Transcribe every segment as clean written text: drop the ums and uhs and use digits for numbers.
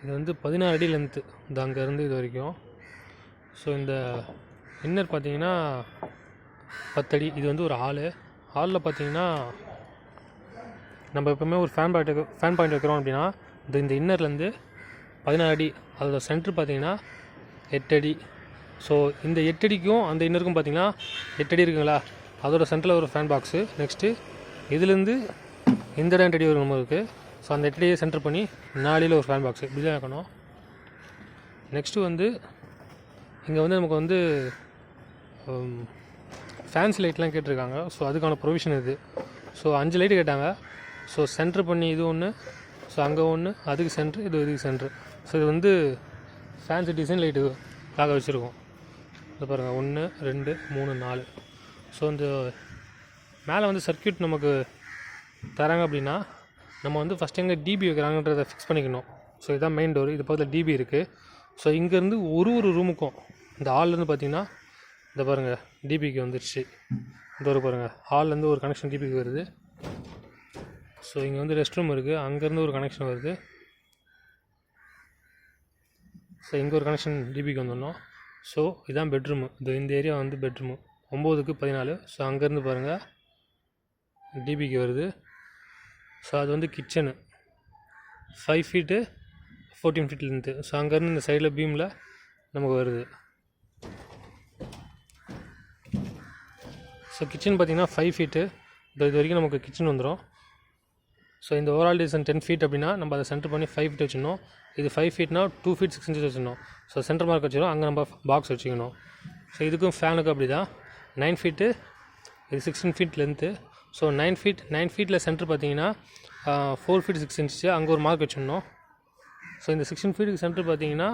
இது வந்து 16 அடி லென்த்து, இது அங்கேருந்து இது வரைக்கும். ஸோ இந்த இன்னர் பார்த்தீங்கன்னா 10 அடி. இது வந்து ஒரு ஹாலில் பார்த்தீங்கன்னா நம்ம எப்போவுமே ஒரு ஃபேன் பாயிண்ட் வைக்கிறோம் அப்படின்னா இந்த இன்னர்லேருந்து 16 அடி, அதோட சென்ட்ரு பார்த்தீங்கன்னா 8 அடி. ஸோ இந்த 8 அடிக்கும் அந்த இன்னருக்கும் பார்த்தீங்கன்னா 8 அடி இருக்குங்களா, அதோட சென்டரில் ஒரு ஃபேன் பாக்ஸு. நெக்ஸ்ட்டு இதுலேருந்து இந்த இடம் 8 அடி ஒரு நம்ம இருக்குது. ஸோ அந்த 8 அடியை சென்டர் பண்ணி 4 அடியில் ஒரு ஃபேன் பாக்ஸு இப்படி தான் வைக்கணும். நெக்ஸ்ட்டு வந்து இங்கே வந்து நமக்கு வந்து ஃபேன்சி லைட்லாம் கேட்டிருக்காங்க. ஸோ அதுக்கான ப்ரொவிஷன் இது. ஸோ 5 லைட்டு கேட்டாங்க. ஸோ சென்ட்ரு பண்ணி இது ஒன்று, ஸோ அங்கே ஒன்று, அதுக்கு சென்ட்ரு, இதுக்கு சென்ட்ரு. ஸோ இது வந்து ஃபேன்சி டிசைன் லைட்டுக்காக வச்சுருக்கோம். இது பாருங்கள், 1 2 3 4. ஸோ இந்த மேலே வந்து சர்க்யூட் நமக்கு தராங்க அப்படின்னா நம்ம வந்து ஃபஸ்ட் எங்கே டிபி வைக்கிறாங்கன்றதை ஃபிக்ஸ் பண்ணிக்கணும். ஸோ இதுதான் மெயின் டோர். இது பக்கத்தில் டிபி இருக்குது. ஸோ இங்கேருந்து ஒரு ரூமுக்கும் இந்த ஹால்லேருந்து பார்த்திங்கன்னா இந்த பாருங்கள் டிபிக்கு வந்துடுச்சு. இந்த ஒரு பாருங்கள் ஹால்லேருந்து ஒரு கனெக்ஷன் டிபிக்கு வருது. ஸோ இங்கே வந்து ரெஸ்ட் ரூம் இருக்குது, அங்கேருந்து ஒரு கனெக்ஷன் வருது. ஸோ இங்கே ஒரு கனெக்ஷன் டிபிக்கு வந்துடணும். ஸோ இதுதான் பெட்ரூமு. இந்த ஏரியா வந்து பெட்ரூமு 9க்கு 14. ஸோ அங்கேருந்து பாருங்கள் டிபிக்கு வருது. ஸோ அது வந்து கிச்சனு 5 ஃபீட்டு 14 ஃபீட்லேருந்து. ஸோ அங்கேருந்து இந்த சைடில் பீமில் நமக்கு வருது. ஸோ கிச்சன் பார்த்திங்கன்னா 5 ஃபீட்டு. இது வரைக்கும் நமக்கு கிச்சன் வந்துடும். ஸோ இந்த ஓவரால் டிசைன் 10 ஃபீட் அப்படின்னா நம்ம அதை சென்டர் பண்ணி 5 ஃபீட் வச்சுக்கணும். இது 5 ஃபீட்னா 2 ஃபீட் 6 இன்ச்சஸ் வச்சுக்கணும். ஸோ சென்டர் மார்க் வச்சுக்கணும், அங்கே நம்ம பாக்ஸ் வச்சுக்கணும். ஸோ இதுக்கும் ஃபேனுக்கும் அப்படி தான் 9 ஃபீட்டு, இது 16 ஃபீட் லென்த்து. ஸோ 9 ஃபீட்டில் சென்டர் பார்த்தீங்கன்னா 4 ஃபீட் 6 இன்ச்சு, அங்கே ஒரு மார்க் வச்சிடணும். ஸோ இந்த 16 ஃபீட்டுக்கு சென்டர் பார்த்தீங்கன்னா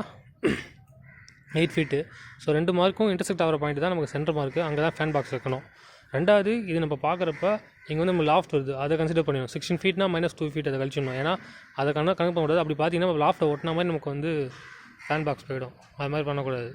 8 ஃபீட்டு. ஸோ 2 மார்க்கும் இன்டர்செக்ட் ஆகிற பாயிண்ட் தான் நமக்கு சென்டர் மார்க்கு, அங்கே தான் ஃபேன் பாக்ஸ் வைக்கணும். ரெண்டாவது, இது நம்ம பார்க்குறப்ப இங்கே வந்து நம்ம லாஃப்ட் வருது, அதை கன்சிடர் பண்ணிடணும். 16 ஃபீட்னா -2 ஃபீட் அதை கழிச்சிடணும். ஏன்னா அதை கணக்கு பண்ணக்கூடாது. அப்படி பார்த்தீங்கன்னா லாஃப்ட்டை ஒட்டின மாதிரி நமக்கு வந்து ஃபேன் பாக்ஸ் போயிடும். அது மாதிரி பண்ணக்கூடாது.